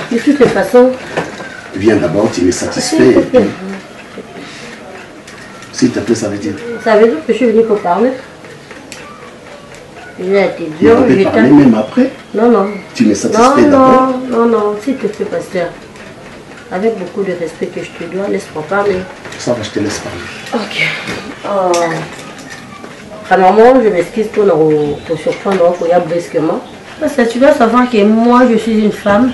De toutes les façons. Viens d'abord, tu me satisfais. S'il te plaît, ça veut dire. Ça veut dire que je suis venue pour parler. J'ai été dur. On peut parler même après. Non, non. Tu me satisfais d'abord. Non, s'il te plaît, pasteur. Avec beaucoup de respect que je te dois, laisse-moi parler. Ça va, je te laisse parler. Ok. Premièrement, je m'excuse pour surprendre brusquement. Parce que tu dois savoir que moi, je suis une femme.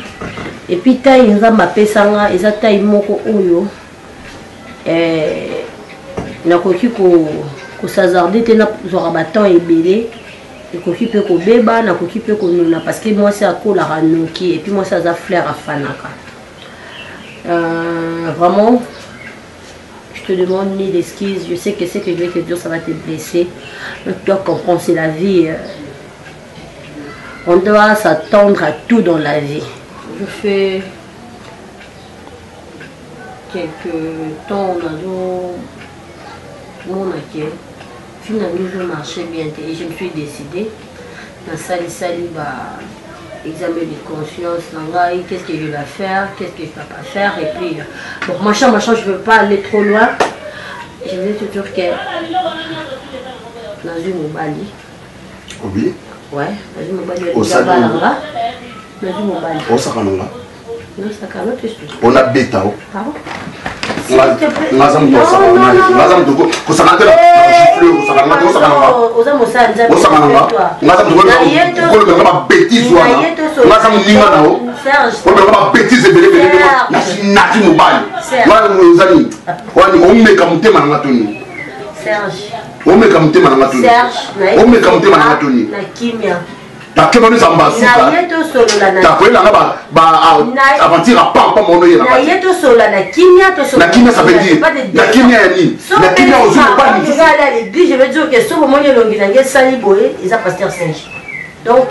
Et puis, taille, nous avons appelé ça, ils ont taille moko oyo. Et nous avons dit que s'azarder, nous avons battant et belé. Et qu'on peut qu'on béba, nous avons peut qu'on nous parce que moi, c'est à quoi la ranouki. Et puis, moi, ça a fleur à fanaka. Vraiment, je te demande mille excuses. Je sais que ce que je vais te dire, ça va te blesser. Mais tu dois comprendre, c'est la vie. On doit s'attendre à tout dans la vie. Je fais quelques temps dans mon accueil. Finalement, je marchais bien et je me suis décidée dans sali examen de conscience, qu'est-ce que je vais faire, qu'est-ce que je ne peux pas faire. Et puis, bon, machin, je ne veux pas aller trop loin. Je vais te dire que dans une mobali. Oui. Ouais, dans une mobali. Au Sakananga. Dans une mobali. Au Sakananga. Non, Sakananga, tu sais. On a bêta. Pardon? Parce que nous sommes aventure à pas mon oeil. La kimia ça veut dire la kimia la kimia aux je vais aller à l'église, je vais dire que ce moment il y a sali boé, ils ont pasteur Serge. Donc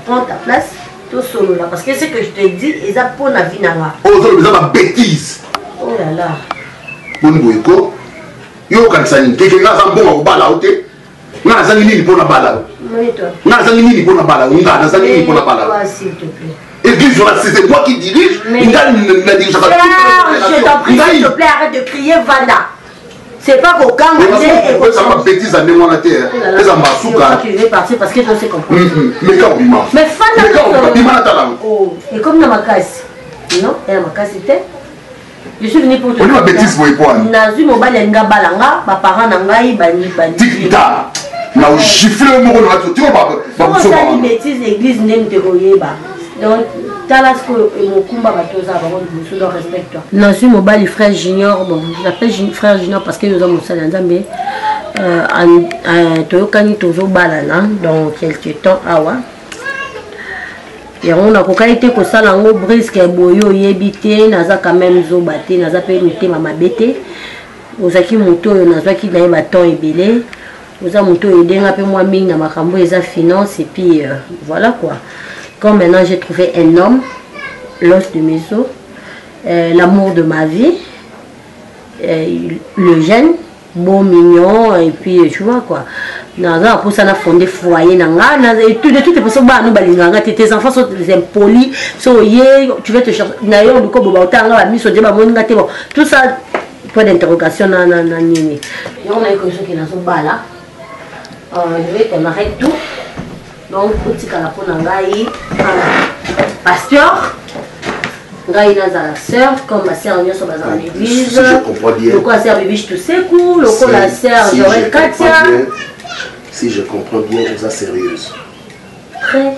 prends ta place tout solo là parce que ce que je te dis, ils ont pour la vie nanga. Oh ça besoin de bêtises. Oh là là. Pour nous éco. Yo quand ça ni quelqu'un là ça bon au bala OK. Na za nini pour la bala. Na za nini pour la bala, na za nini pour la bala. S'il te plaît. Église, c'est moi qui dirige. Je t'en prie, s'il te plaît, arrête de crier Vanda. C'est pas qu'au camp, et ça m'a bêtise à démontrer. Les ambassadeurs. Tu veux partir parce que tu sais comprendre. Mais quand on mais oh, et comme dans ma casse. Non, et ma casse était. Je suis venu pour te dire. On a bêtise pour y prendre. Nazu mobile nga balanga, ma parent nangai bani. Tic-tac. na gifler moko na to tiko ba so ça dit bêtise l'église n'aime te koyeba donc talas ko mokumba batoza ba ko musu do respecte. Non, je suis mobile frère Junior, bon, je l'appelle frère Junior parce que nous avons ça dans Zambie. Toyokani tozo balana dans quelques temps awa. Et on a kokalité ko sala ngo brisque boyo yebité naza quand même zo baté naza pe mité mama bété. Ozaki moto naza ki na baton ebélé. Oza moto edenga pe moi mingi na makambo eza finance et puis voilà quoi. Comme maintenant j'ai trouvé un homme, l'os de mes os, l'amour de ma vie, le jeune, beau, mignon, et puis tu vois quoi. Naza pour ça na fondé foyer nanga, et tout de toutes les personnes bah nous balinganga, tes enfants sont des impolis, so yé, tu vas te chercher, d'ailleurs du coup boba otanga la mise au débat moninga te bon, tout ça point d'interrogation na nini. On a quelque chose qui n'a pas là. Je vais qu'on arrête tout. Donc, petit calapon ngai, pasteur, ngai na sœur, comme ma sœur vient sur l'église. Si je comprends bien. Le quoi sœur Bibiche tout secours, le quoi la sœur Joël Katia. Si je comprends bien, vous êtes sérieuse. Très.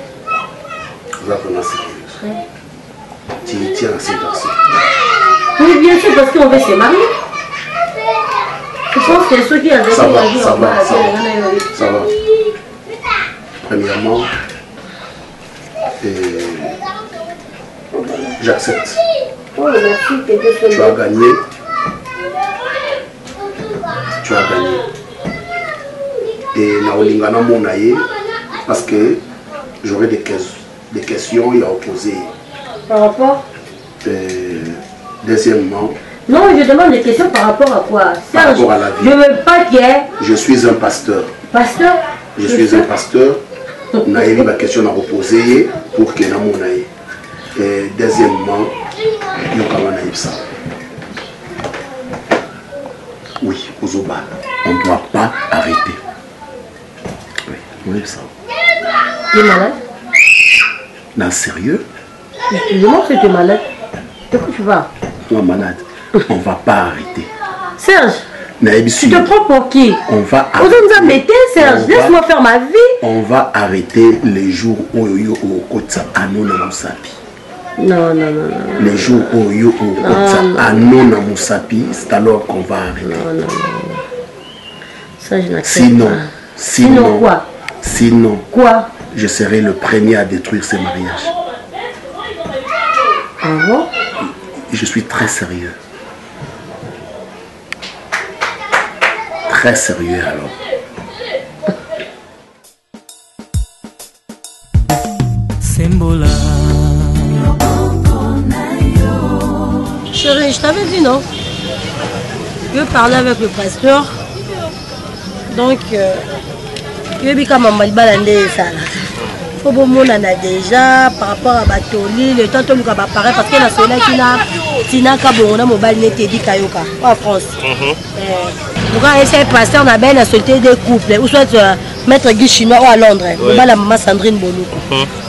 Vous êtes vraiment sérieuse. Très. Tu tiens à ces garçons. Oui, bien sûr, parce qu'on veut se marier. Je pense que ceux qui ont ça va. Premièrement, j'accepte. Oh, merci, tu as gagné. Tu as gagné. Et Naolingana Monaye, parce que j'aurais des questions à opposer. Par rapport deuxièmement. Non, je demande des questions par rapport à quoi? Par rapport à la vie. Je ne veux pas qu'il y ait... Je suis un pasteur. Pasteur? Je suis un pasteur. Naïli ma question à reposer pour que na monaï. Et deuxièmement, oui, Ozoba, on ne doit pas arrêter. Oui, on aime ça. Tu es malade? Non, sérieux? Excusez-moi que tu es malade. De quoi tu vas? Moi malade. On ne va pas arrêter. Serge, tu te prends pour qui? On va arrêter. Serge, laisse-moi faire ma vie. On va arrêter les jours où yo au Kotsa Anona Moussapi. Non. Les jours où yo au Kotsa Anona Moussapi, c'est alors qu'on va arrêter. Non. Ça, je n'accepte pas. Sinon quoi? Sinon quoi? Je serai le premier à détruire ces mariages. Ah bon? Je suis très sérieux. Très sérieux alors. Sembola. Chérie, je t'avais dit non? Je parlais avec le pasteur. Donc, je vais quand même balander ça. Faut bon monde en a déjà par rapport à Batoli, le temps où on apparaît parce que la soleil qui n'a Tina Kabona mobile n'était dit Kayoka en France. Donc quand essaie de passer on a bien la société des couples ou soit maître Guy chinois ou à Londres. On va la maman Sandrine Boloko.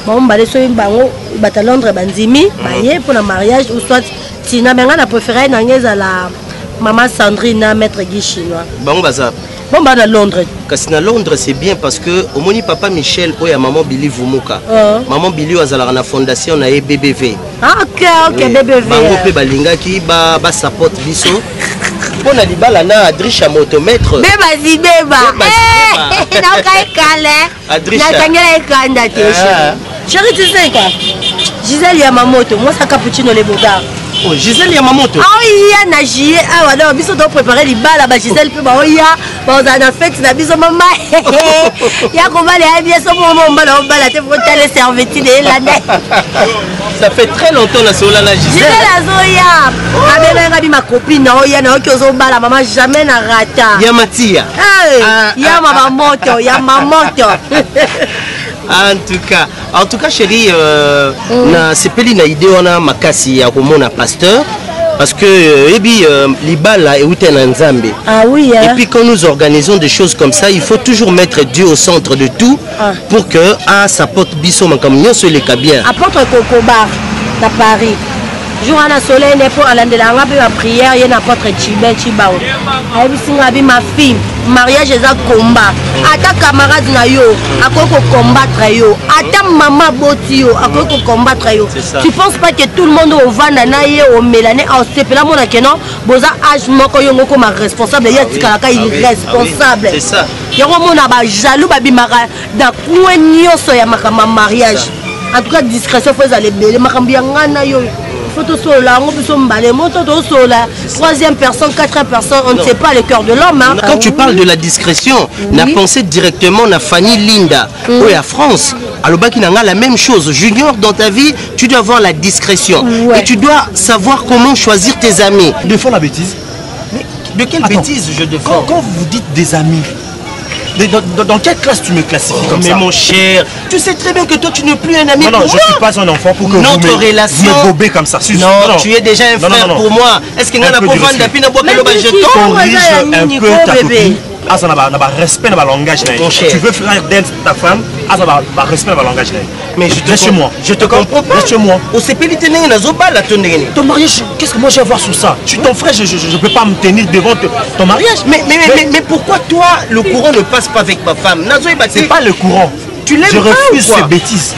Bon on va aller sur une bango à Londres banzimi bailler pour le mariage ou soit Tina mais on a préféré n'angez à la maman Sandrine à maître Guy chinois. Bon bazar. Bon bah à Londres. Parce que Londres c'est bien parce que au moni papa Michel ou ya maman Billy Vumuka. Maman Billy azala na fondation na BBV. Ah ok BBV. Bango pe balingaki ba support biso. Pona libala na Adrisha motomètre. Beba zibeba. Na kai kale. Adrisha. Na tangela ekanda tesha. Chérie tu sais quoi? Gisèle Yamamoto, moi ça cappuccino les bogards. Oh, Gisèle Yamamoto. Ah oui, il y a nagié. Ah ouais, non, biso doit préparer les balles là-bas. Gisèle peut bah oui, bah on a fait na biso maman. Il y a comment les bien son maman on va te frotter les serviettes de la Ça fait très longtemps la sola la Gisèle. Gisèle Azoya. Ah mais même ma copine na oya na qui ozo bala maman jamais na rata. Yamatia. Ah, ya maman moto, ya maman moto. En tout cas chérie na sepeli na idée wana makasi ya komona pasteur parce que libala et na nzambe. Ah oui hein? Et puis quand nous organisons des choses comme ça il faut toujours mettre Dieu au centre de tout pour que ça porte biso makamnyo sur les bien. Apôtre Cocobar à Paris. jour à soleil n'est pas à l'endela ma prière y a n'importe chibao ma fille mariage est un combat ata camarade na yo akoko combattre yo ata maman boti yo akoko combattre yo. Tu penses pas que tout le monde au vanda na ye au mélanie au sepela mona que non boza âge moko yo ngoko ma responsable ya tikalaka irresponsable. C'est ça. Yango mona ba jaloux ba bimaka da kwenyo so ya makama mariage. En tout cas discrétion faut aller belé makambi ngana yo. Troisième personne, quatrième personne, on ne sait pas le cœur de l'homme. Hein. Quand tu parles de la discrétion, on a pensé directement à Fanny Linda, ou à France. Alors, la même chose. Junior, dans ta vie, tu dois avoir la discrétion. Et tu dois savoir comment choisir tes amis. Tu défends la bêtise? Mais de quelle bêtise je défends? Quand vous dites des amis, dans quelle classe tu me classifies comme ça? Mais mon cher, tu sais très bien que toi tu n'es plus un ami pour moi. Non, je ne suis pas un enfant pour que notre relation... vous me gobez comme ça. Non, tu es déjà un frère pour moi. Est-ce qu'il y a un peu de respect? Corrige un peu ta copine. Ah, ça n'a pas respect dans le langage. Tu veux faire d'elle ta femme, ah, ça n'a pas respect dans le langage. Mais reste chez moi. Je te comprends pas. Reste chez moi. Ton mariage, qu'est-ce que moi j'ai à voir sur ça? Je suis ton frère, je ne peux pas me tenir devant ton mariage. Mais pourquoi toi, le courant ne passe pas avec ma femme? C'est pas le courant. Tu l'aimes pas? Je refuse ces bêtises.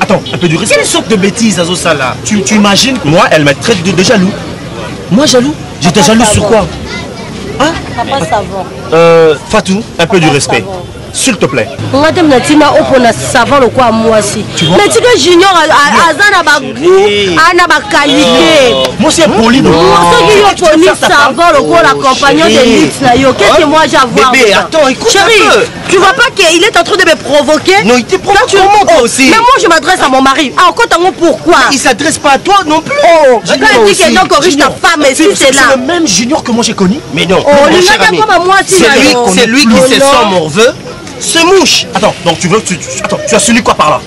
Attends, un peu de respect. Quelle sorte de bêtises, Azosala? Tu imagines, moi, elle me traite de jaloux. Moi, jaloux? J'étais jaloux sur quoi? Hein? Papa savon. Fatou, un peu de respect. S'il te plaît. On a dit savon le quoi moi aussi. Mais tu que junior azana ba goût, ana ba qualité. Moi c'est poli. Moi ce qui est poli savon le quoi la compagnon de Lix là yo. Qu'est-ce que moi j'ai à voir? Bébé, attends, écoute. Chérie, tu vois pas qu'il est en train de me provoquer? Non, il te provoque toi aussi. Mais moi je m'adresse à mon mari. Ah, encore pourquoi? Il s'adresse pas à toi non plus. Oh, quand il dit que non corrige ta femme et si c'est là. C'est le même junior que moi j'ai connu. Mais non. C'est lui qui se sent morveux. Ce mouche. Attends, donc tu as su quoi par là?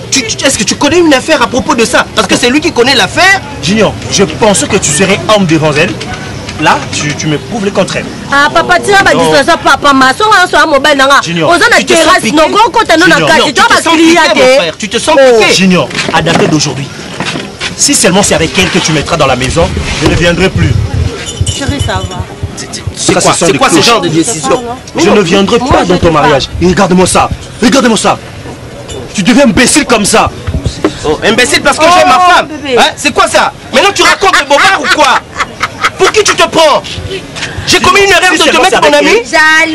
Est-ce que tu connais une affaire à propos de ça? Parce que c'est lui qui connaît l'affaire. Junior, je pensais que tu serais homme devant elle. Là, tu me prouves le contraire. Ah, papa, tu as dit ça, papa, ma soeur, on a un mobile. Junior, tu te sens piqué. Junior, à dater d'aujourd'hui, si seulement c'est avec elle que tu mettras dans la maison, je ne viendrai plus. Chérie, ça va. C'est quoi ce genre de décision? Je ne viendrai pas dans ton mariage. Et regarde-moi ça. Regarde-moi ça. Tu deviens imbécile comme ça. Oh, imbécile parce que j'aime ma femme. Hein? C'est quoi ça? Maintenant tu racontes le bobard ou quoi? Pour qui tu te prends? J'ai commis une erreur de te mettre mon ami?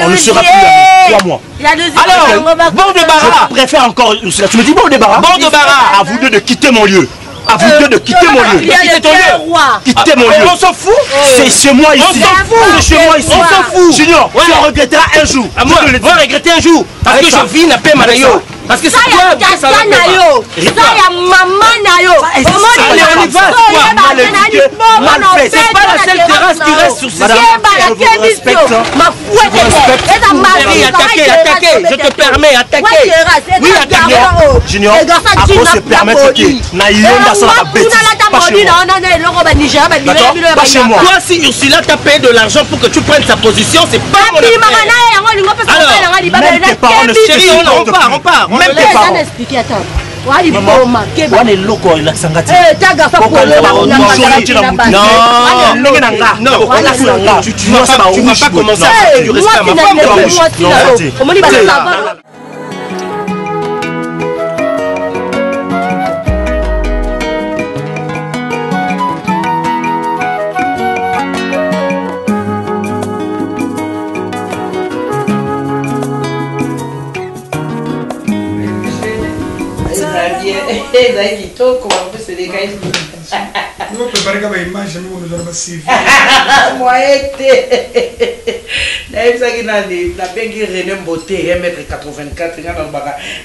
On ne sera plus amis. Crois-moi. Alors, bon débarras. Je préfère encore... Tu me dis bon débarras? Bon débarras. À vous deux de quitter mon lieu. À vous deux de quitter mon lieu. Quitter mon lieu. On s'en fout. C'est chez moi ici. On s'en fout. C'est chez moi ici. On s'en fout. Junior, tu en regretteras un jour. Moi, je vais regretter un jour. Parce que je vis la paix, Manayo. Parce que c'est toi qui ça va maman nayo. On y va. Mal fait. C'est pas la seule terrasse qui reste sur ces attaquer. Je te permets, attaquer. Oui, attaquer. Junior, après se permettre que Naïonda soit la bêtise. Pas chez moi. Toi, si Ursula t'a payé de l'argent pour que tu prennes sa position, c'est pas mon affaire. Même tes parents ne chérie, on part. Même tes parents. Tu vas pas commencer à faire du respect à ma femme. Nous préparons une image, nous allons suivre. Moi, la bengue René Mboté, 1m84,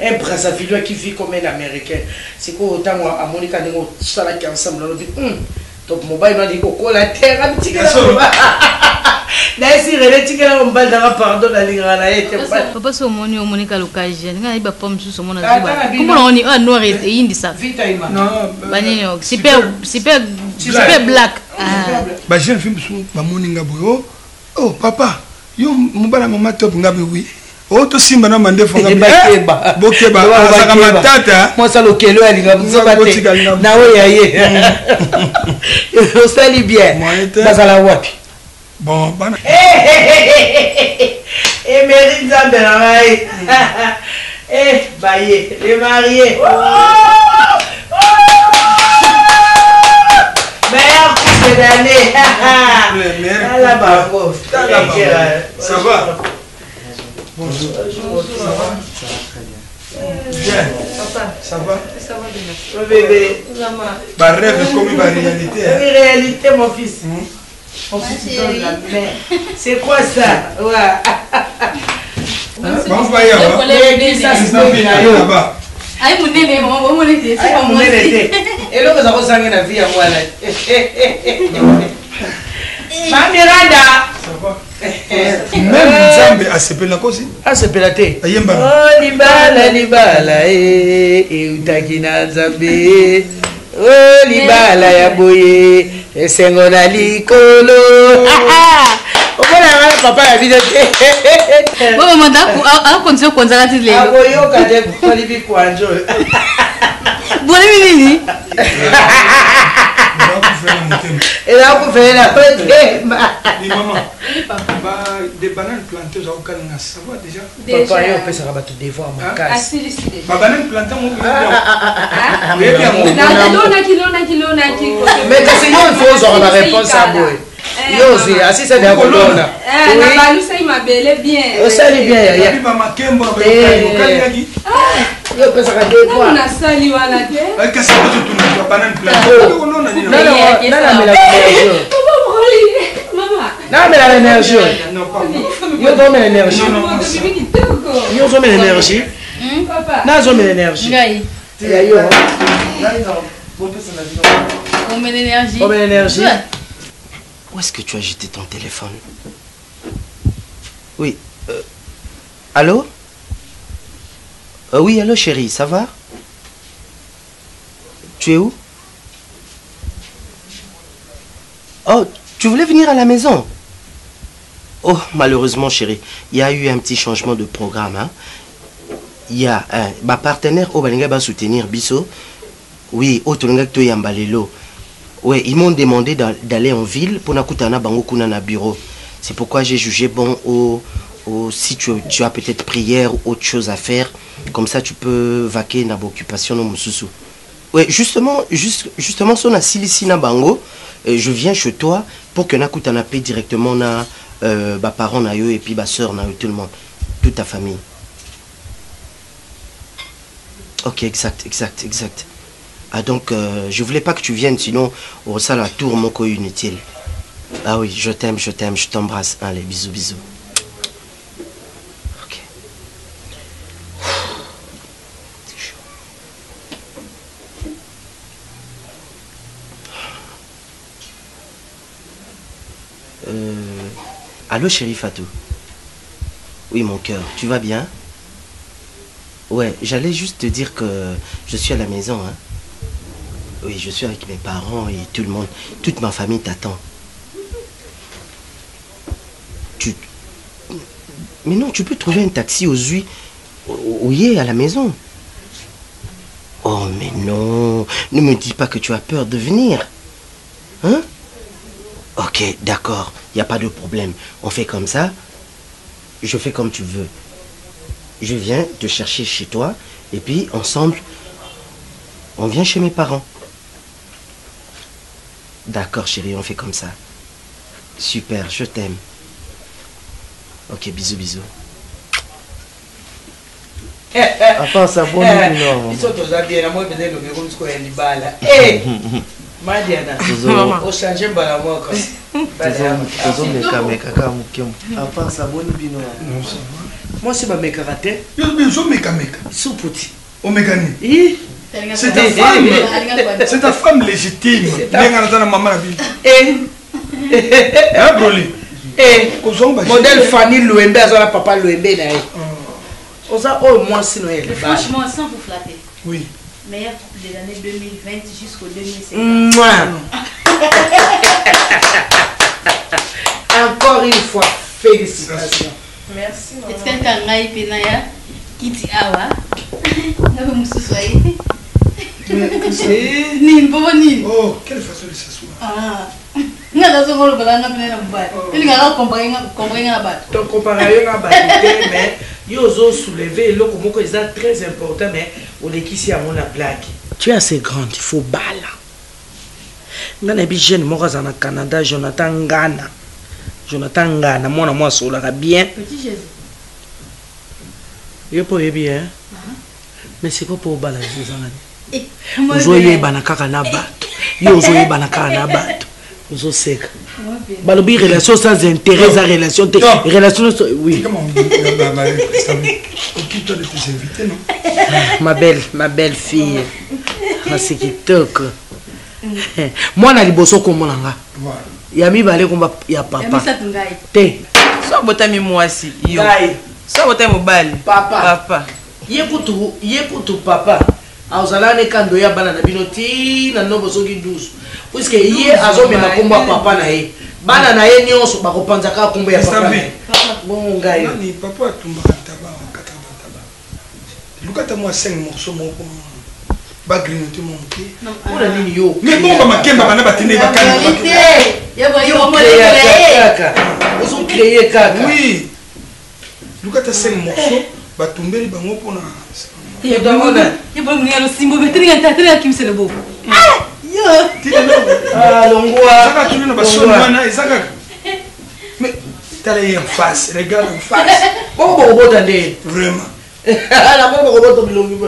un Brazzaville qui vit comme un Américain. C'est quoi autant à Monica Nemo, ça là qui ensemble, on dit, top mobile, on dit, coco, la terre, un petit peu. Si René Tigela, on balle dans la pardon, la ligne à la papa, c'est au Monica l'occasion. Il y a des pommes sur mon azul. Comment on est un noir et indi ça? Non, super black. Bah, j'ai un film sur Moninga Boyo. Oh, papa, yo, mon bala, mon top, ngabe, oui. Auto simba na mande fonga Bokeba. Bokeba. Azaka matata. Moi ça lokelo alinga mzobate. Na we yaye. Osali bien. Bazala wapi? Bon, bana. Mérite Nzambe na ngai. Baye, les mariés. Meilleur couple d'année. Ça va? Bonjour. Ça va? Bien. Ça va? Ça va bien. Bébé. Bah rêve comme une réalité. Une réalité, mon fils. Mon fils, il donne la main. C'est quoi ça? Ouais. Bon, voyons. Là-bas. Aïe, mon nez, mon nez, c'est pas mon nez. Et là, vous avez ressenti la vie à moi. Ma Miranda. Ça va? Même Nzambe asepela kosi. Asepela te. Ayemba. Oh libala libala utaki na Nzambe. Oh libala ya boye esengo na likolo. Omona papa ya video te. Bo manda a continue konza kati lelo. Akoyoka te kufali bikwanjo. Bone nini? Elle a couvert la fête. Mais maman, des bananes plantées au Canada, ça va déjà? Papa, il peut se rabattre des fois à ma casse. Ma banane plantée au Canada. Mais c'est nous, il faut avoir la réponse à moi. Yo, c'est assis, c'est d'un colonne. Il m'a belé bien. Ça allait bien. Il y a ma makembo, yo peut se rabattre des fois. On a sali wala te. Qu'est-ce que tu as dit? Banane plantée. Non, mais l'énergie. Non, pas yo donne l'énergie. Yo donne l'énergie. Papa. Na donne l'énergie. Yo. On met l'énergie. On met l'énergie. Où est-ce que tu as jeté ton téléphone? Oui. Allô? Oui, allô chérie, ça va? Tu es où? Oh, tu voulais venir à la maison? Oh, malheureusement chérie, il y a eu un petit changement de programme. Hein? Il y a ma partenaire au Balinga va soutenir Bisso. Oui, au Tonga Toyambalelo. Oui, ils m'ont demandé d'aller en ville pour Nakutana Bango Kuna na bureau. C'est pourquoi j'ai jugé bon si tu as peut-être prière ou autre chose à faire, comme ça tu peux vaquer dans l'occupation de Moussousou. Oui, justement, si on a Silisina Bango, je viens chez toi pour que Nakutana paie directement na parents na yo et puis soeur na yo, tout le monde, toute ta famille. Ok, exact. Ah donc, je voulais pas que tu viennes, sinon on ça la tour mon co inutile. Ah oui, je t'aime, je t'embrasse. Allez, bisous. Ok. C'est chaud. Allô chérie Fatou. Oui mon cœur, tu vas bien? Ouais, j'allais juste te dire que je suis à la maison, hein. Oui, je suis avec mes parents et tout le monde, toute ma famille t'attend. Mais non, tu peux trouver un taxi aux Uis, à la maison. Oh, mais non, ne me dis pas que tu as peur de venir. Hein? Ok, d'accord, il n'y a pas de problème. On fait comme ça, je fais comme tu veux. Je viens te chercher chez toi et puis ensemble, on vient chez mes parents. D'accord chérie, on fait comme ça. Super, je t'aime. Ok, bisous. Enfin, ça bon non. Ils sont tous habillés, moi je vais le bureau jusqu'au Nibala. Eh, Madiana, au changer bala moi quoi. Enfin, ça bon bino. Moi c'est ma mec raté. Yo meka. Sous petit. Au mécanique. C'est ta femme légitime. Maman la vie. Hein, Broly? Modèle Fanny Louembe, à papa Louembe. On a au moins sinon. Franchement, sans vous flatter. Oui. Meilleur couple des années 2020 jusqu'au 2050. Encore une fois, félicitations. Merci. Est-ce que quand ngai pena ya kiti awa ngabe mususu ayi nini bobo nini Oh, quelle façon de s'asseoir. ah ngala zo ngolo balanga pena na mbali ili ngala comprendre na bat donc comparé à ba mais yo zo soulever le komoko est très important mais on est ici à mon blague tu es assez grande il faut bala ngana bi jeune moko za na Canada Jonathan Ngana mwana moi sola bien petit Jésus yo po bien mais c'est quoi pour bala zanga ozo yeba na kaka na bato yo ozo yeba na kaka na bato ozo seka balobi relation sans intérêt za relation te relation oui Comment occupe-toi de tes invités, non? ma belle fille c'est qui toque moi na liboso komonanga Voilà. yami bale komba ya papa te so botami mwasi yo so botami mobali papa ye kutu papa azala ne kando ya bana na bino ti na nobo soki 12 puisque ye azomema komba papa na ye bana na ye nyonso bakopanza ka komba ya papa bon ngai Nani papa tumbaka taba kataba taba. Lukata moi 5 morceaux moko. Ba grignoter mon pied. Ona nini yo Mais bon ba makemba bana batene ba kan. Ozo créer kaka Oui. Lukata 5 morceaux ba tumbeli bango pona. ya bo muni alo simbo betri ngata tria kimsele bo longwa Saka tu na ba son wana ezaka. Mais t'as en face, regarde en face. Bobo bota nde Vraiment. ala bobo bota bilongi ba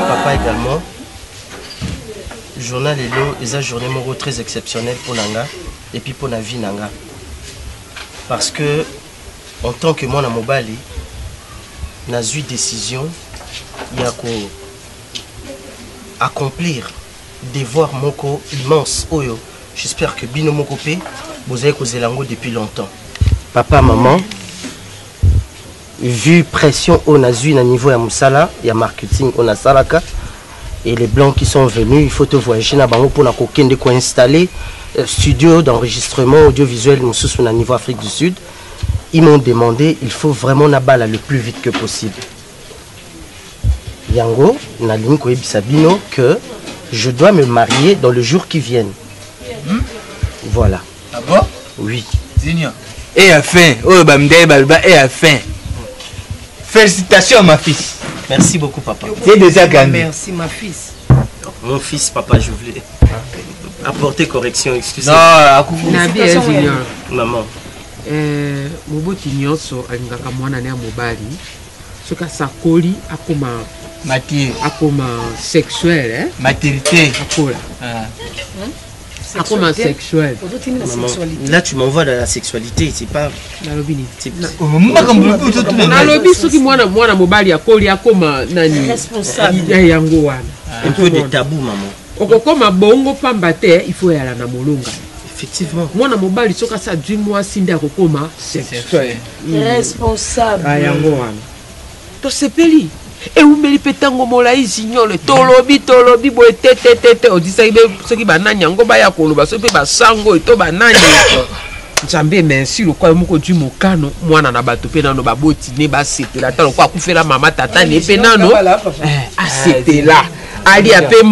Papa également. Journal Lelo est une journée très exceptionnelle pour Nanga et puis pour la vie Nanga. Parce que en tant que moi, Mobali, n'a eu décision, il y a accomplir devoir moko immense. Oyo, j'espère que Bino Mokope, vous avez causé l'ango depuis longtemps. Papa, maman, vu pression on a eu à niveau ya Moussala, il y a marketing on a Salaka et les blancs qui sont venus, il faut te voyager na bango pour na kokende ko installer studio d'enregistrement audiovisuel Moussous na niveau Afrique du Sud. Ils m'ont demandé, il faut vraiment na bala le plus vite que possible. Yango, na ligne ko Sabino que je dois me marier dans le jour qui vient. Voilà. Ah bon? Oui. Zigno. Et à fin, oh bamdé balba et à fin. Félicitations ma fils. Merci beaucoup papa. C'est déjà gagné. Merci ma fils. Mon fils papa, je voulais apporter correction, excusez. Non, Nabi Junior. Maman. Moboti nyonso alingaka mwana ne mobali. Soka sakoli akoma matière. Akoma sexuel hein? Matérité. Akola. Akoma sexuel. Maman, là tu m'envoies dans la sexualité, c'est pas. Nalobi soki mwana mobali akoli akoma nani responsable yango wana. Un peu de tabou maman. Okokoma bongo pamba te il faut yala na molonga. Effectivement. Mwana mobali soka sa 10 mois sinde akokoma sexuel. Responsable. Yango wana. To sepeli. Et où me lipetango molai signole tolobi boy tete odisa ibe soki banani yango baya koloba soki ba sango to banani Nzambe merci le kwa moko du mokano mwana na bato pe nano baboti ne ba setela talo kwa kufela mama tata ne pe nano asetela ali ape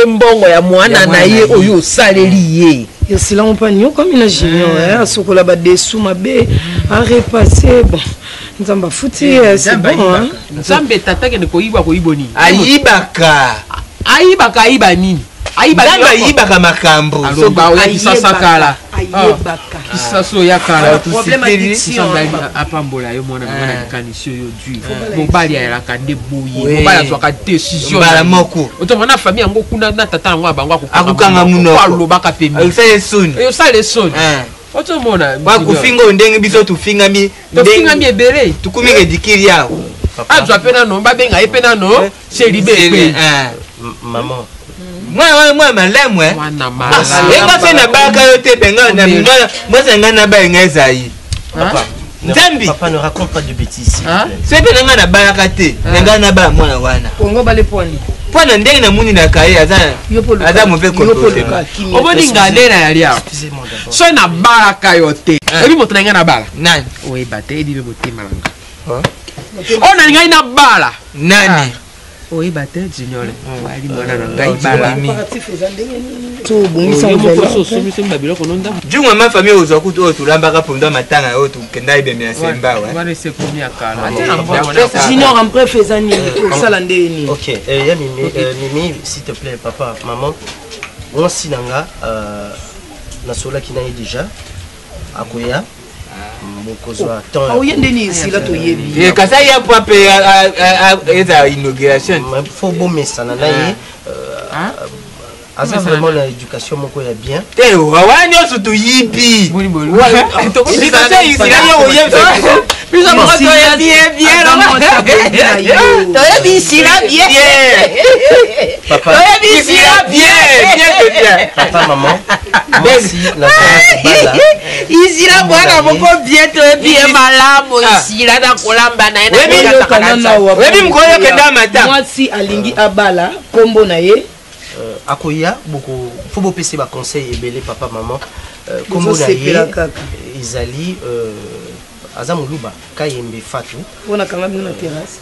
mbongo ya mwana na ye oyo saleli ye yo sila mpanyo comme une junior hein sokola ba dessous mabe a repasser bon Nzamba futi c'est bon hein Nzambe tata ke ne koyiba koyiboni ayibaka nini ayibaka makambo so ba oya kisasa kala ayebaka kisaso ya kala problème addiction apambola yo mwana kanisi yo dui mobali ayelaka nde boye mobali azwaka décision bala moko otomona famille yango kuna na tata yango abango akukanga munoko alobaka pembe yo sale son otomona bakufinga ndenge biso tufingami ebele tukumi redikiri yao azwa pe nano babenga ye pe nano chélibe maman mwana malamu enga fe na baka yo te penga na mwasa nga na bayenga ezai Nzambi. Papa, ne raconte pas de bêtises. C'est que nga na balaka te. Nga na ba mwana wana. Kongo bale poni. Pona ndenge na muni na kaye aza mauvais comportement. Oboni ngane na yalia. Excusez-moi d'abord. So na balaka yo te. Ebi moto na nga na bala. Nani? Oye bate edi be bote malanga. Ona ngai na bala. Nani? Oye bate jinyole. Wali mwana na ngai bala. To bungisa moko so mi semba biloko nonda. Jungwa ma famille ozo kutu o tulambaka ponda matanga o tu kenda ibe ya semba wa. Wana se komi akala. Junior en préfezani sala ndeni. OK, ya Mimi, s'il te plaît papa, maman. On sinanga na sola qui n'a déjà akoya. Mokozwa temps. Oh yendeni sila to yebi. Et kasa ya pour payer eza inauguration. Faut bon messana na ye. Asa vraiment l'éducation moko ya bien. Te wawani osutu yibi. Ni kasa isila yo yeb. Bisa mo to ya bien To yebi sila bien. Papa. To yebi sila bien. Papa maman. Merci la bala. Isila bwana moko bien to yebi malamu isila na kolamba na ena. Webi mkoyo kenda mata. Mwasi alingi abala kombo na ye. Akoya beaucoup faut beau passer ba conseil ebele papa maman kombo na ye izali azamuluba kayembe fatu ona kanga bino na terrasse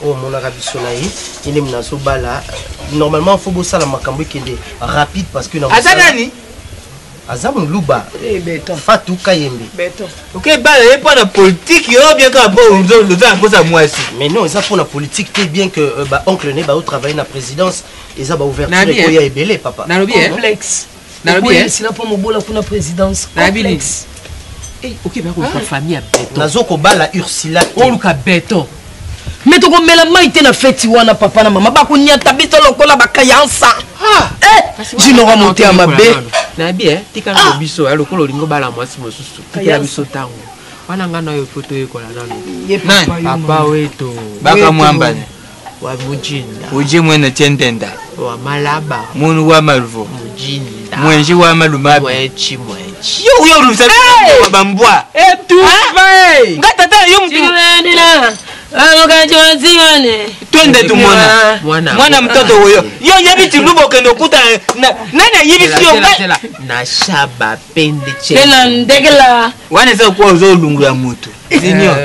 mona rabiso na ye ile mnazo bala normalement faut beau sala makambo kende rapide parce que na azanani azamuluba beton fatu kayembe beton OK bala ye pour la politique yo bien que pour le temps moi aussi mais non ça pour la politique t'es bien que ba oncle ne ba au travailler na présidence ils ont ouverture et koya ebele papa complexe Nalobi sila pour mobola pour la présidence complexe OK ba ko famille a beton nazoko bala Ursula o luka beton mais to ko mela maite na feti wana papa na mama ba ko nyata biso lokola bakayansa jinora monte ya mabe na bien tikana biso ya lokola lingo bala mwasi mosusu tikala biso tango wana ngana yo photo ekola nano papa weto baka mwambane wa mujinda uje mwene tendenda wa malaba munu wa maluvo mujinda mwenji wa malumabi mwechi yo rusa bambwa etu vai ngatata yo mtu nina twende tumona mwana mtoto huyo yo yebiti lubo kendo kuta nani yebiti yo na shaba pende che tena ndegela wana za kwa uzo lungu ya mtu zinyo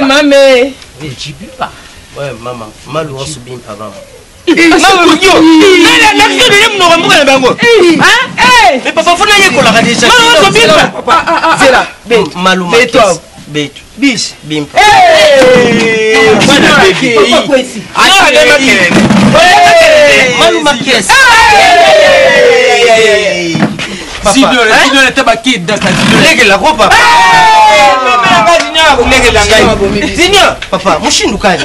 mame jibipa ouais maman malu osubim pardon malu yo nana nakiri mnoga mbuga bango mais papa fona yekola ka déjà malu osubim zera malu beto beto bis bim bana beki malu makes Signore te baki daka la ropa Signor papa mushindu kani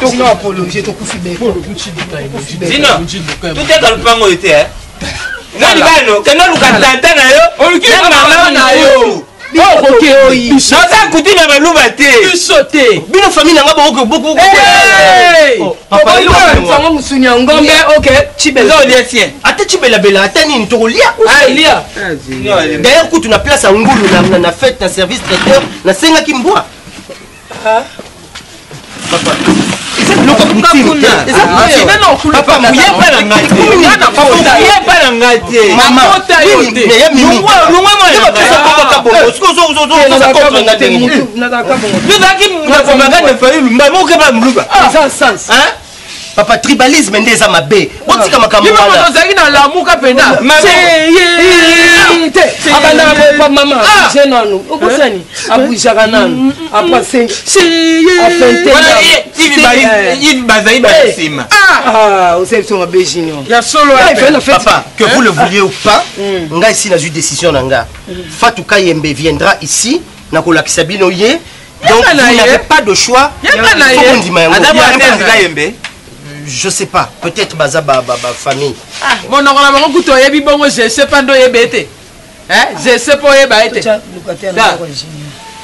Signor apologie to kufibe Signor tout est dans le pango était nani bano kana lukatanta na yo olukina na yo OK oyi nasa kutina baluba te sauter bino famille nga beaucoup papa yo sango musunya ngombe OK chibezo liesien ate chibela bela atani to lia lia d'ailleurs kutu na place à ngulu na fête na service traiteur na senga kimbwa papa papa tribalisme ndeza mabe botika makambo wana ozaki na lamuka penda abana mama jenano okosani abujaka nanu apase osepsonga be junior ya solo papa que vous le vouliez ou pas nga ici na ju décision na nga Fatou Kayembe viendra ici na kolakisa bino ye donc vous n'avez pas de choix je sais pas peut-être baza famille bon on a beaucoup to yebi bongo je sais pas ndo yebete je sais pas yeba ete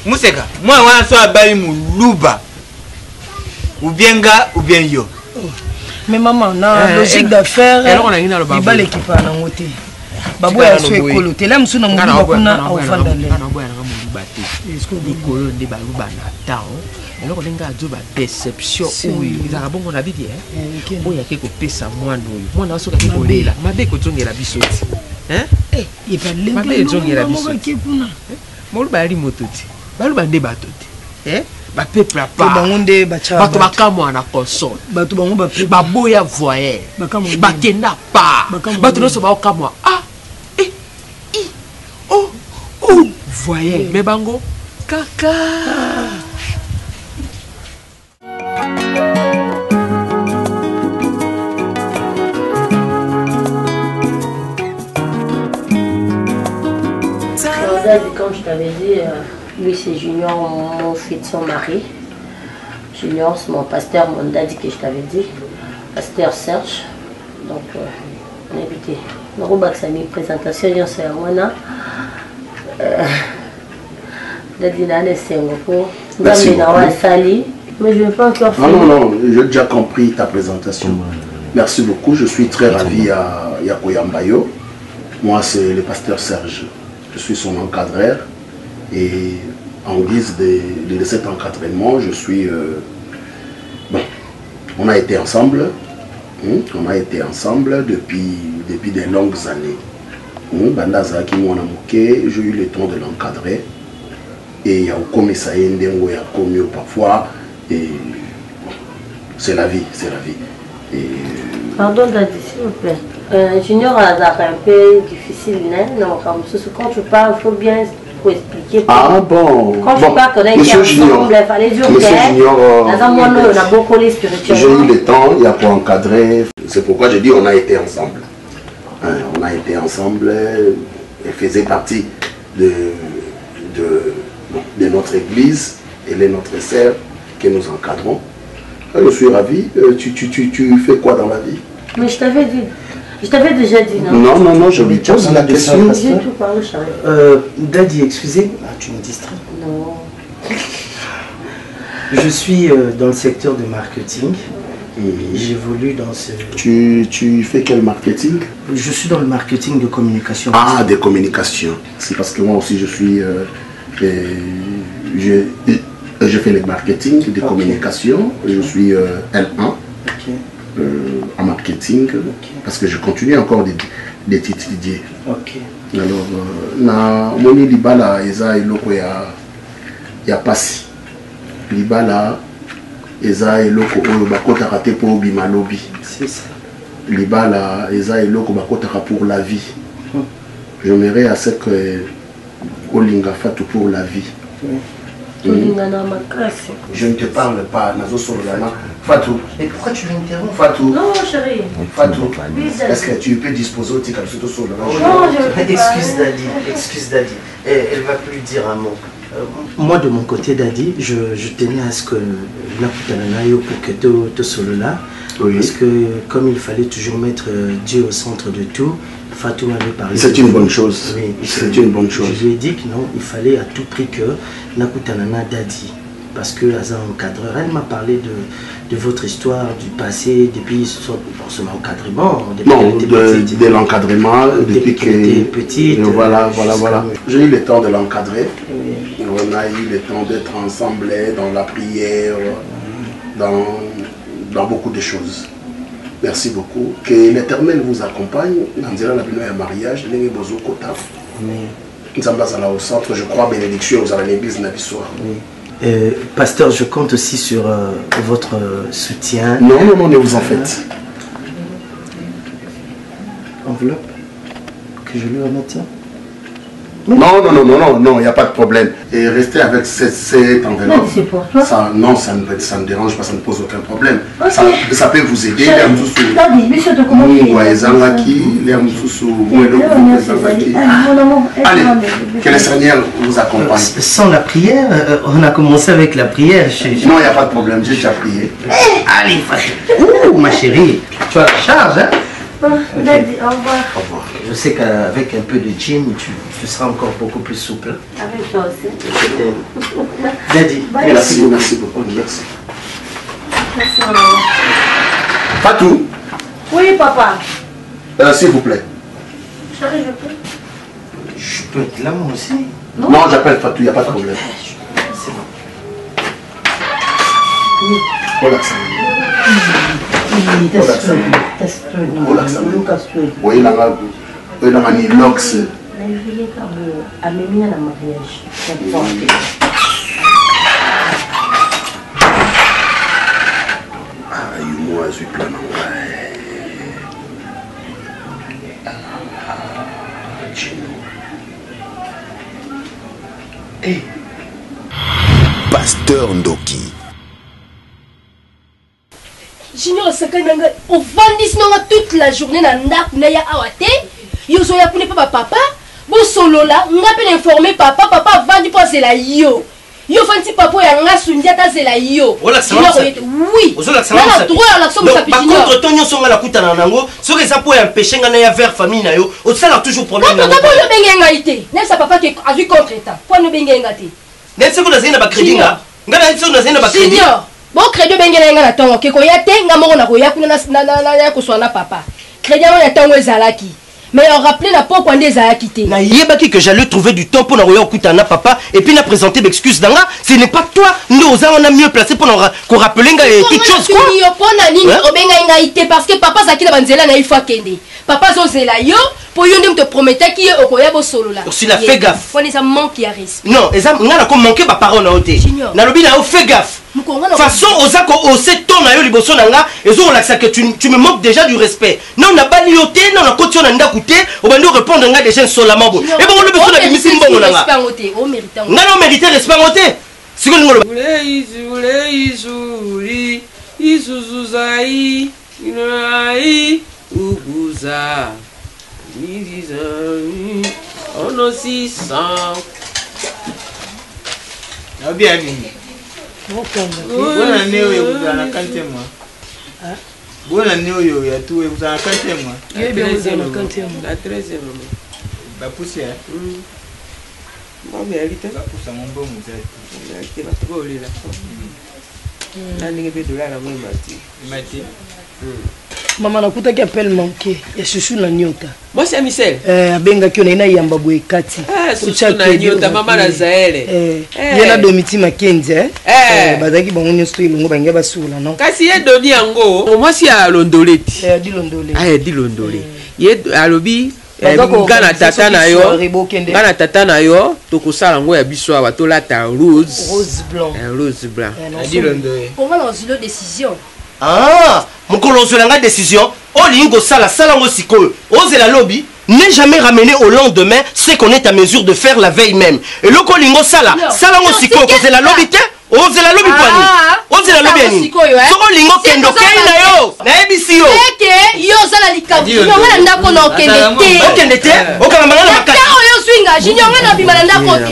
museka moi wana so abali muluba ou bien yo mais maman na logique d'affaires il va l'équiper na ngote babu ya so ekolo te la musu na ngana kuna aufanda le kana boya na muluba te likolo nde baluba na tao eloko ndenge azo badeception oyo ezalaka bongo na bibi oyo ake kopesa mwana oyo mwana asoka ake kolela mabe kozongela biso ti mabe ezongela biso moluba yali moto ti baluba nde bato te bapeuple apart bato bakamwa na console bato bango baboya voyer bakenda pa bato nyonso baokamwa voyer me bango kaka Comme je t'avais dit, lui c'est Junior, mon fils de son mari. Junior, c'est mon pasteur, mon daddy que je t'avais dit. Pasteur Serge. Donc, on a évité. Nous avons une présentation, c'est à moi. Daddy n'a pas Singapour. Merci mais je ne vais pas encore faire. Non, j'ai déjà compris ta présentation. Merci beaucoup, je suis très ravi à Yakoyambayo. Moi, c'est le pasteur Serge. Je suis son encadreur et en guise de cet encadrement, je suis... bon, on a été ensemble. On a été ensemble depuis de longues années. Bandazaki Mouanamuke, j'ai eu le temps de l'encadrer. Et il y a au commissariat Ndengo, il y a commis parfois. Et bon, c'est la vie, c'est la vie. Et... Pardon Daddy, s'il vous plaît. Junior a un peu difficile, non? Quand tu parles, il faut bien expliquer. Ah bon. Quand tu parles, on a été ensemble, il fallait dire on a beaucoup les spirituellement. J'ai eu le temps, il y a pour encadrer. C'est pourquoi je dis on a été ensemble. On a été ensemble et faisait partie de notre église. Elle est notre sœur que nous encadrons. Je suis ravi. Tu fais quoi dans la vie? Mais je t'avais dit. Je t'avais déjà dit, non? Non, je lui pose la question. J'ai tout parlé, Daddy, excusez, tu me distrais. Non. Je suis dans le secteur de marketing et j'évolue dans ce... Tu fais quel marketing? Je suis dans le marketing de communication. Ah, de communication. C'est parce que moi aussi je suis... je fais le marketing de communication. Je suis L1. En marketing, parce que je continue encore d'étudier. Alors, na moni libala eza eloko ya pasi. Libala eza eloko oyo bakotaka te pour bimalobi. C'est ça. Libala eza eloko bakotaka pour la vie. J'aimerais à ce que olinga fatu pour la vie. Je ne te parle pas, Nazo Solana. Fatou. Et pourquoi tu l'interromps? Fatou. Non, chérie. Fatou. Est-ce que tu peux disposer au Tika Soto Solana? Non, je vais Excuse Daddy. Elle va plus dire un mot. Moi de mon côté Daddy, je tenais à ce que Nakutananayo pour que tu solo là. Parce que comme il fallait toujours mettre Dieu au centre de tout, Fatou m'avait parlé. C'est une bonne chose. Oui, c'est une bonne chose. Je lui ai dit que non, il fallait à tout prix que Nakutanana Daddy. Parce que Azan encadreur, elle m'a parlé de votre histoire, du passé, depuis son encadrement. Non, de l'encadrement, depuis qu'elle était petite. Voilà. J'ai eu le temps de l'encadrer. On a eu le temps d'être ensemble dans la prière, dans beaucoup de choses. Merci beaucoup. Que l'Éternel vous accompagne. Dans un mariage, nous sommes au centre, je crois, bénédiction, vous avez l'église Nabisoa. Pasteur, je compte aussi sur votre soutien. Non, ne vous en faites. Enveloppe que je lui remette ça? Non, il n'y a pas de problème. Et restez avec cette enveloppe. C'est pour toi. Ça ne me dérange pas, ça ne pose aucun problème. Okay. Ça peut vous aider. Allez, que le Seigneur vous accompagne. Sans la prière, on a commencé avec la prière. Non, il n'y a pas de problème, j'ai déjà prié. Allez, ma chérie, tu as la charge, hein? Daddy, au revoir. Au revoir. Je sais qu'avec un peu de gym, tu seras encore beaucoup plus souple. Avec toi aussi. Daddy, merci beaucoup. Merci. Fatou. Oui, papa. S'il vous plaît. Chérie, je peux. Je peux être là moi aussi. Non, j'appelle Fatou, il n'y a pas de problème. C'est bon. Relax. Relax. Oui, il a un inox. Moi, je suis plein de Hey. Pasteur Ndoki. Junior Sakananga, on vendit toute la journée dans Naya Awate. Yozo ya kune pas papa. Bon solo là, on a informé papa, papa vend pas la yo. Yo fanti papa ya nga sundia ta zela yo. Oui. Ozola ça. Par contre tonyo songa la kutana nango, ce que ça peut empêcher nga na vers famille na yo. O ça toujours problème. Papa yo benga ité. Nem sa papa qui a vu contre état. Pour no benga ngati. Nem se ko na zina ba crédit nga. Nga na se na zina ba crédit. Senior. Bon crédit benga nga na tongo ke ko ya te nga moko na ko ya kuna na ya ko so na papa. Crédit ya tongo ezalaki. Mais on rappelait la pompe des a quitté. Na yebaki que j'allais trouver du temps pour na roya okutana papa et puis na présenter d'excuses danga, ce n'est pas toi. Nous on a mieux placé pour qu'on rappeler nga et toute chose quoi. Yo pona nini obenga ngaité parce que papa zaki na banzela na ifwa kende. Papa zozela yo pour yo ndem te promettait qui okoya bo solo là. Si la fais gaffe. Pone ça manque ya respect. Non, eza ngala ko manquer ba parole na oté. Na lobi na o fais gaffe. Façon ozako ose ton na yo liboso nanga ezo relaxa que tu me manques déjà du respect. Non na bali yoté, non na koti na ndakuté, o bandi répondre nga déjà solamment bon. Et bon le besoin na bimisi mbongo nanga. Nga no mériter respect ngoté. Siko ngolo. Izuri, izuzuzai, inai, uguza. Nizizai, ono sisa. Bien Bonne année vous en cantez moi. Bonne année ya tout vous en cantez moi. La 13e. Ba pousser. Mami alita. Ba pousser mon bon muzai. Qui va trop là. Nani ngebe dollar moi mati. Maman nakuta ki appel manqué ya chouchou na nyota. Moi c'est Michel. Abenga ki ona ina yamba boye kati. Chouchou na nyota mama na Zaele. Yena domiti makenze bazaki bango nyosto ilungo bange basula non. Kasi ye doni yango. Moi si ya londoleti. Di londole. Di londole. Ye alobi ngana tata na yo. Ngana tata na yo tokosala ngo ya biso awa tolata rose blanc. Rose blanc. Di londole. Comment dans une décision? Ah, mon colonel décision. Olingo sala salango siko. Ose la lobby. N'est jamais ramené au lendemain ce qu'on est à mesure de faire la veille même. Et le colingo sala salango siko cause la lobby te. Ose la lobby kwani. Ose la lobby ani. Soko lingo kendo kaina yo. Na ebisi yo. Eke yo sala likabu. Yo ngana ndako na okendete. Okendete. Okanga mangana makati. Yo swinga. Jinyo ngana bimana ndako te.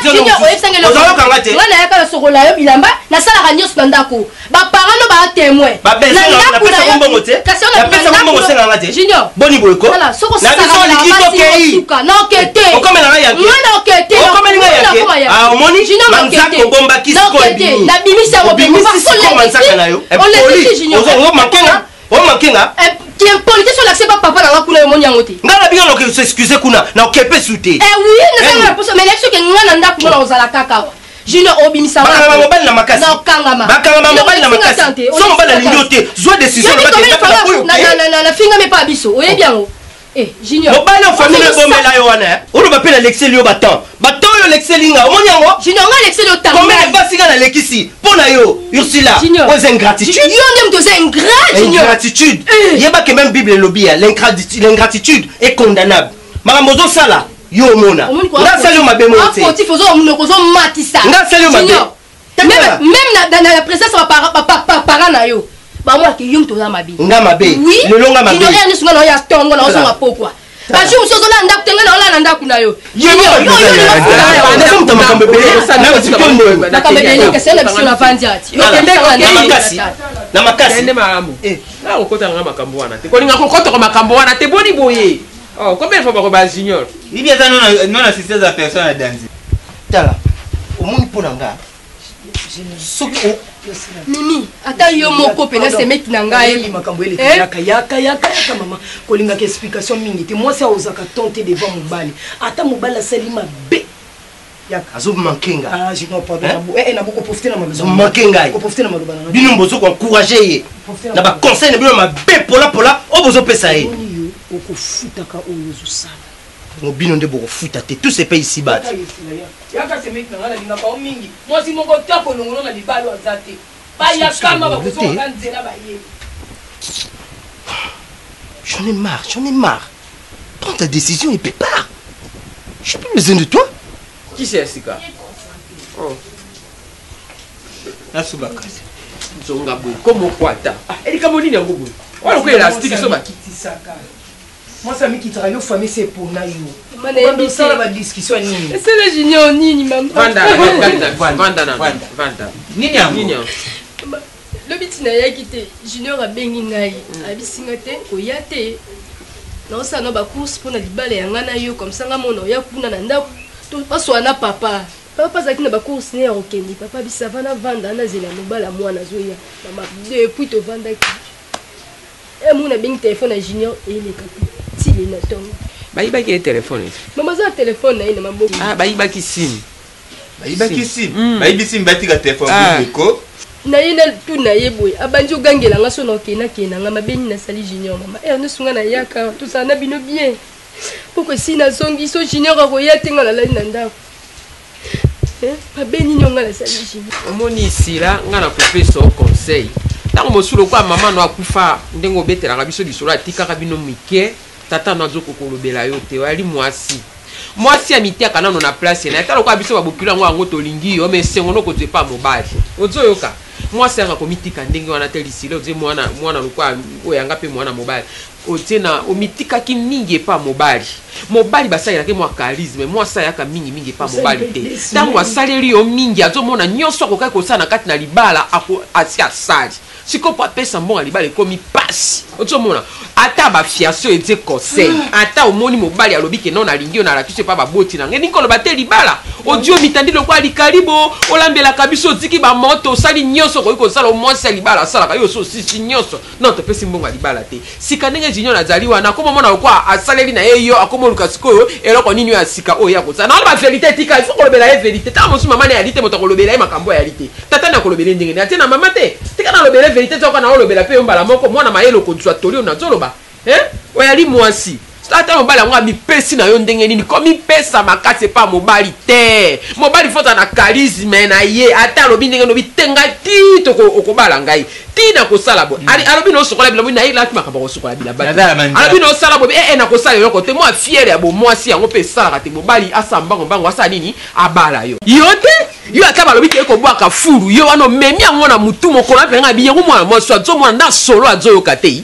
Jinyo oyesangelo. Ngana yaka soko la yo bilamba na sala kanyo ndako. Ba parano ba témoin. Ba beso na pesa mbongo te. Na pesa mbongo senga ngate. Jinyo. Boni boyko. Sala soko na biso likito kei. Na okete. Okomela nga yake. Ngana okete. Okomela nga yake. Ah omoni manzako bomba kisiko ebimi. Na bimisa wo bimisa manzaka na yo. On les dit Jinyo. Ozo makenga. O makenga. Qui est politique sur l'accès pas papa dans la couleur mon yangote. Ngala bien que s'excuser kuna na okepe souté. Oui, ne pas pour mais l'action que ngana nda kuna ozala kaka. Jino obimisa wa. Ba mobile na makasi. Na kangama. Ba kangama mobile na makasi. So mobile na lingote. Zo décision ba te na finga me pas biso. Oye bien o. Junior. Mobile en famille bomela yo wana. On va appeler Alexis Lio Batan. Batan yo Alexis Linga. Omoni yango. Junior nga Alexis Lio Tanga. Combien de basinga na Alexis? Pona yo Ursula. Aux ingratitude. Yo ndem to c'est ingrat Junior. Ingratitude. Yeba que même Bible lobby l'ingratitude est condamnable. Maramozo sala yo mona. Nga sali yo mabemo te. Akoti fozo omuno kozo matisa. Nga sali yo mabemo. Même dans la présence de papa na yo. Ba moi ki yum to za mabi. Nga mabe. Le longa mabe. Junior ni sunga no ya tongo na ozo mapokwa. Bashi usozo la ndaku tenga na ola ndaku na yo. Junior yo yo mta makambebe. Na tikondo. Makambebe ke sele biso na vandiati. Yo kende na makasi. Na makasi. Kende malamu. Na okota nga makambo wana. Te kolinga kokota ko makambo wana te boni boye. Oh, combien de fois ba Junior? Il y a non assisté à personne à danser. Tala. Au monde pour nga. Mimi, ata yo moko pena se meki na ngai. Makambo ele yaka mama. Kolinga ke explication mingi te moi ça osaka tenter devant mobali. Ata mobali sali mabe. Yaka azobu mankenga. Ah, je n'ai pas de na boko profiter na mabe. Mankenga. Ko profiter na mabe. Bino mbozo ko encourager ye. Na ba conseil na bino mabe pola o bozo pesa ye. Oko futaka oyo zosala. Mobino nde boko futa te tous ces pays ici bas. Yaka se meki na ngala linga pa mingi. Moi si moko tako longono na libalo azate. J'en ai marre. Prends ta décision et prépare. Je n'ai plus besoin de toi. Qui c'est Sika? Oh. Nasubaka. Zongabu. Comment quoi ta? Elle est comme une ngobu. Voilà quoi élastique so ba kiti saka. Moi ça me quittera yo famille c'est pour na yo. Quand ça va discussion nini? C'est le junior nini maman. Vanda. Nini. Le biti na yaki te junior abengi ngai abisinga te koya te na osana ba course pona libala ya ngana yo comme ça nga mona ya kuna na ndako to paswa na papa zaki na ba course ne okende papa bisava na vanda na zela mobala mwana zoya mama depuis to vanda ki mona bengi téléphone na junior ele ka ti le na tongo bayiba ki téléphone mama za téléphone na ina maboko bayiba ki sim bayibi sim batika téléphone ko na yena tu na yeboy abandi ogangela nga so na okena nga mabeni na sali junior mama no sunga na yaka tout ça na bino bien pourquoi si na zongi so junior akoya tenga la na ndako mabeni nyonga na sali junior omoni sila nga na kopesa o conseil tango mosulo kwa mama no akufa ndengo betela biso bisolo atika bino mike tata na zoko kolobela yo te wali mwasi ya mitiaka nano na place na talo kwa biso babokilo ngo ngo tolingi yo mais sengo no ko pas mobali ozoyoka mwasi anga komitika ndenge wana te lisile oze mwana lokwa oyanga pe mwana mobali otena omitika ki mingi pa mobali basali ke mwa charisme mwasi yaka mingi pa mobali te tango asaleli yo mingi azomona nyonso akokai kosala na kati na libala ako asi asali siko pa pesa mbonga libala komi pasi otomona ata ba fiaso ete conseil ata omoni mobali alobi ke non alingi na lakise pa baboti na ngeni kolo bate libala odio mitandi lokwa likalibo olambela kabiso tiki ba moto sali nyonso ko sala mwasi libala sala kayo so sisi nyonso non to pesi mbonga libala te sika ndenge jinyo na zaliwa na komo mona okwa asaleli na yeyo akomo lukasiko eloko nini ya sika oya ko sana na ba vérité tika il faut kolobela ye vérité ta mosu mama na yalité moto kolobela ye makambo ya yalité tata na kolobela ndenge na tina mama te tika na lobela vérité to kana olobela pe mbala moko mwana mayelo ko tswa tolio na zoloba oyali mwasi ata mobali yango amipesi na yo ndenge nini komi pesa makasi pa mobali te mobali fota na charisme na ye ata alobi ndenge nobi tenga ti to okobala ngai ti na kosala bo alobi no sokola bila na ye lati makamba ko sokola bila ba alobi no sala bo na kosala yo kote moi fier ya bo mwasi yango pe sala te mobali asamba mbango asa nini abala yo yo ata balobi ke ko bwaka furu yo wana memi yango na mutu moko na penga biyengo mwana mwasi azo mwana na solo azo yo kate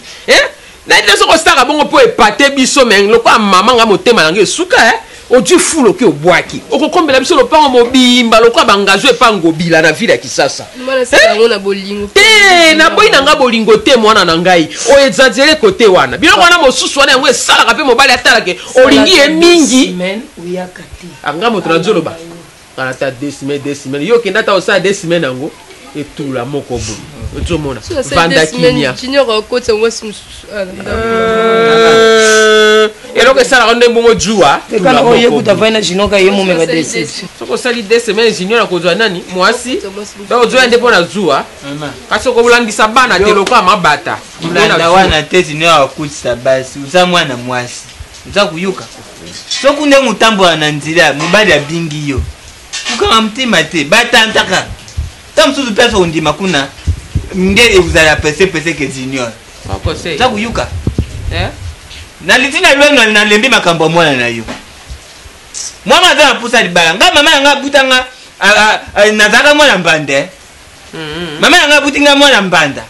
na ile soko staka bongo po epate biso men lokwa mama nga motema nange suka oju fulo ke obwaki okokombela biso lopango mobimba lokwa bangazo epango bila na ville ya Kisasa mwana sala ngona bolingo te na boyi nanga bolingo te mwana na ngai o exagere kote wana biloko wana mosusu wana yango esala ka pe mobali atalake olingi e mingi men uyaka te anga moto na zolo ba kana ta 2 semaines yo kenda ta osa 2 semaines yango etula moko bo otomona vanda kimia junior okotsa mwasi eloko esala onde mbongo jua kana oyekuta vaina junior ka yemo mega desi soko sali 2 semaines junior akozwa nani mwasi ba ozoya nde pona jua kasi okolangisa bana te lokwa mabata na wana te junior akutisa basi uza mwana mwasi uza kuyuka soku nde mutambo na nzira mubali abingi yo ukanga mtima te batantaka tam susu pesa undima kuna nge uzala pese ke junior akose za kuyuka na litina lweno na lembi makambo mwana na yo mwana za pusa libala nga mama nga butanga nazaka mwana mbande mama nga butinga mwana mbanda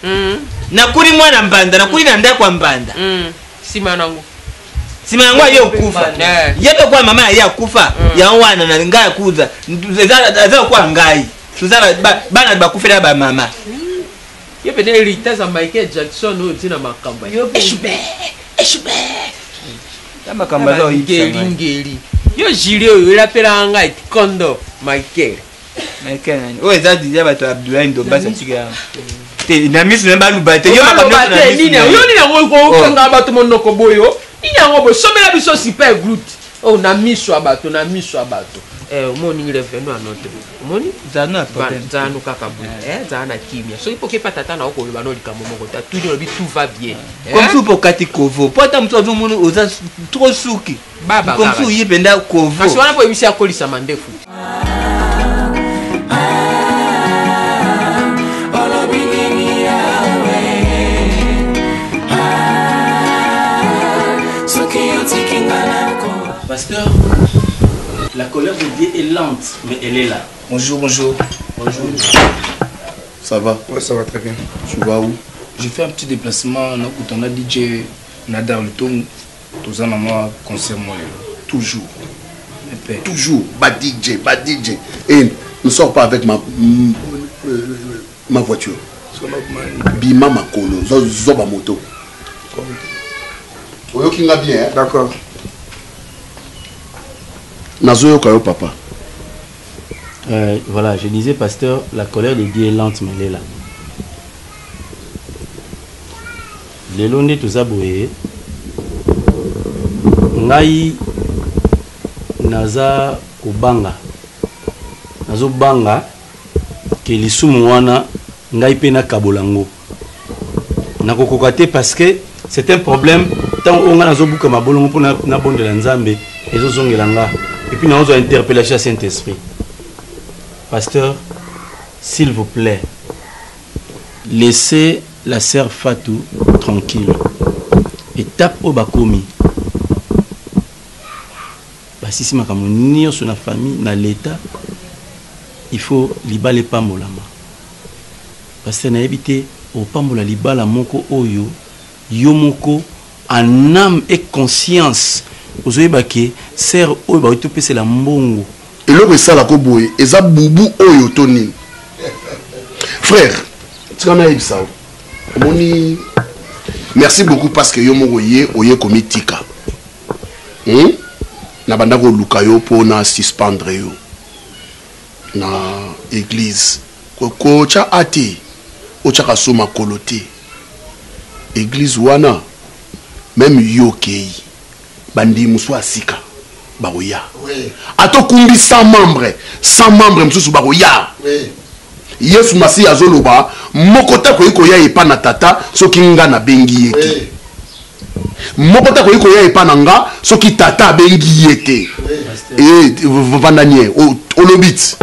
na kuri mwana mbanda na kuri na ndakwa mbanda sima nango yo kufa yeto kwa mama ya kufa ya wana na ngaya kuza za kwa ngai tuzala bana bakufela ba mama yo pene Rita za Michael Jackson o tina makamba eshube ta makamba za ngeli yo jiri o irapela nga kondo Michael Oh, ça déjà va te Abdoulaye Ndomba ça tu gars. Te na misu na balu bate yo makamba na misu. Nini yo ni na ko kanga bato monoko boyo. Nini ngo bo somela biso super glute. Oh na misu abato na misu abato. Omoni revenu anote. Omoni zana problème. Zana kaka bu. Zana kimia. So ipo ke patata na okolo bano likambo moko ta tout va bien. Comme tout pour Katikovo. Pourtant mtu azo mono oza trop souki. Baba. Comme tout yipenda kovo. Parce wana po emisi akolisa mandefu. Pasteur, la colère de Dieu est lente, mais elle est là. Bonjour, bonjour. Bonjour. Ça va? Ouais, ça va très bien. Tu vas où? J'ai fait un petit déplacement. On a DJ Nadar le ton. Tous en moi concert moi. Toujours. Toujours. Bad DJ. Et ne sors pas avec ma voiture. Bima Makolo. Zoba moto. Oyo kinga bien. D'accord. Nazoyo kayo papa. Voilà, je disais pasteur, la colère de Dieu est lente mais elle est là. Les londes tout ça boye. Ngai naza kubanga. Nazo banga ke lisumu wana ngai pena kabolango. Nakokokate parce que c'est un problème tant on a nazo buka mabolongo pour na bonde la nzambe ezo zongelanga. Et puis nous avons interpellé le Saint-Esprit. Pasteur, s'il vous plaît, laissez la sœur Fatou tranquille. Et tape au bakomi. Si c'est ma famille, sur la famille, dans l'État, il faut libérer les pambolama. Parce que nous avons évité au pambola libala moko oyo, yomoko, en âme et conscience. Vous avez baké, sœur oyo ba to pese la mbongo. Et le ça la koboye, eza bubu oyo toni. Frère, tu connais ça. Moni merci beaucoup parce que yo moko ye oye komi tika. Na banda ko lukayo po na suspendre yo. Na église. Ko cha ati. O cha kasoma kolote. Église wana même yo kei. Bandi muswa sika baroya ato kumbi 100 membres mususu baroya Yesu masi azoloba mokota ko iko ya epa na tata soki nga na bengi yeke mokota ko iko ya epa na nga soki tata bengi yeke vandanie olobit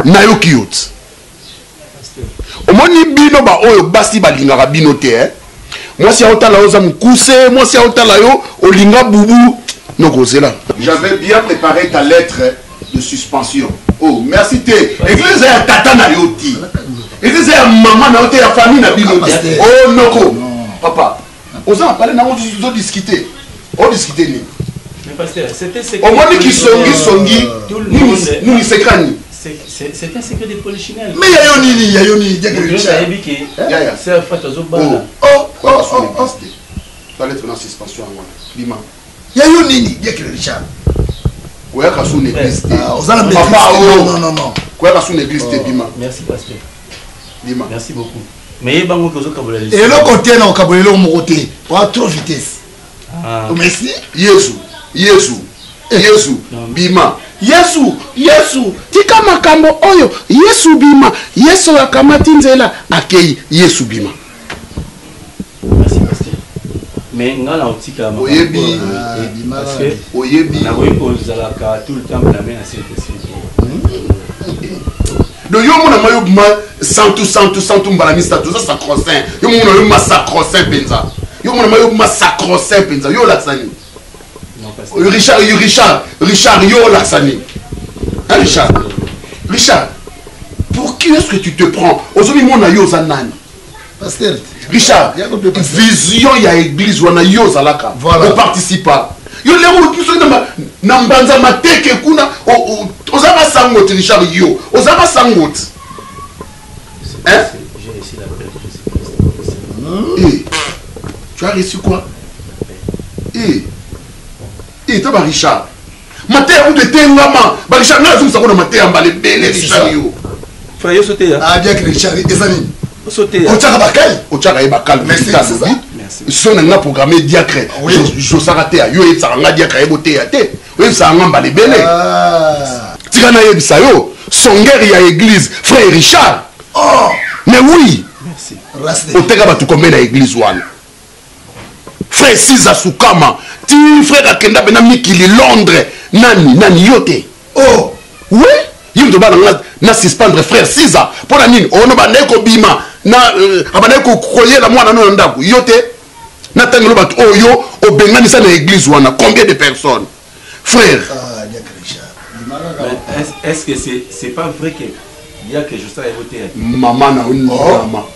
na yo kiyot omoni bino ba oyo basi balingaka bino te moi si aotala oza mukuse moi si aotala yo olinga bubu no kozela. J'avais bien préparé ta lettre de suspension. Oh merci te église ya tata na yoti église ya maman na yoti ya famille na bino. Oh noko papa oza parler na on discuter ni mais pasteur c'était au moins qui songi nous ni secrani. C'est un secret de polichinelle. Mais il y a Yoni, c'est un fait aux autres. La lettre de suspension à moi. Lima. Il y a Yoni, il y a Richard. Ouais, quand son église. Non. Quoi, quand son église, Bima. Merci, pasteur. Bima. Merci beaucoup. Mais il y a un peu de et le côté, non, Kabolelo, mon côté. Pour trop vitesse. Merci. Yesu. Bima. Yesu tika makambo oyo Yesu bima Yesu akamati nzela akei Yesu bima. Merci pasteur. Mais ngala otika makambo oyebi parce que oyebi na boy ozala ka tout le temps la main à cette esprit. Do yo mona mayo bima santu mbalamista tout ça sacro-saint yo mona yo sacro-saint penza yo mona mayo sacro-saint penza yo laksani. Richard, yo Lassani. Hein, Richard, pour qui est-ce que tu te prends? Aujourd'hui, mon ayo zanani. Pasteur. Richard, vision ya église wana yo zalaka. On participe pas. Yo lero tout ça na mbanza mateke kuna ozama sangote Richard yo. Ozama sangote. Hein? J'ai réussi la paix. Tu as reçu quoi? Et toi, Richard, Maté ou de Tengama, Richard, n'a pas de Maté en balé, Richard. frère yo sauté ah bien que Richard ezani sauté otaka bakal otaka e bakal merci so na nga programmer diacre je s'arrêter yo et ça nga diacre e boté ya té oui ça nga mbale belé tika na yebisa yo songer ya église frère Richard oh mais oui merci oteka ba tu combien na église wana frère Siza Sukama ti frère akenda bena mikili Londres nani yote oh oui yimdo bana na suspendre frère Siza pour la nini ono bana ko bima na abana ko koyela mwana no ndako yote na tangelo bat oyo obengani sa na église wana combien de personnes frère est-ce que c'est pas vrai que il y a que je sais voter maman na une maman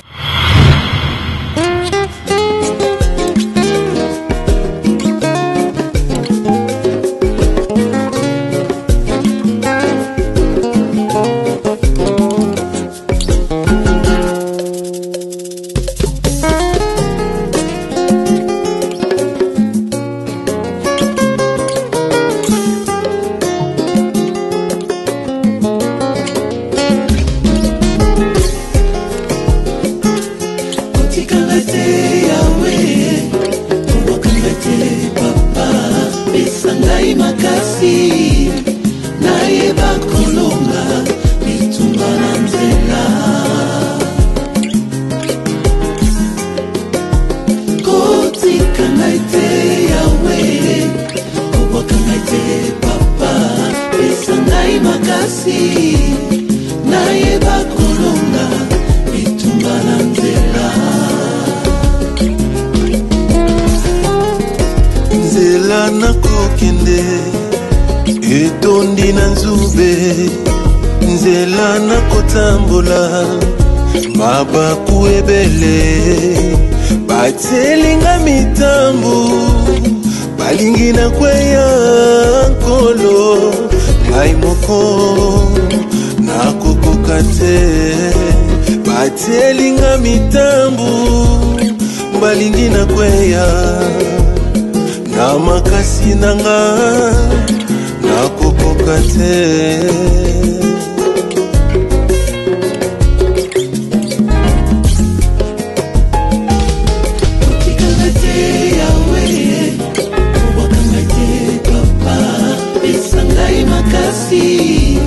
Makasi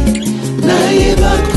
na yeba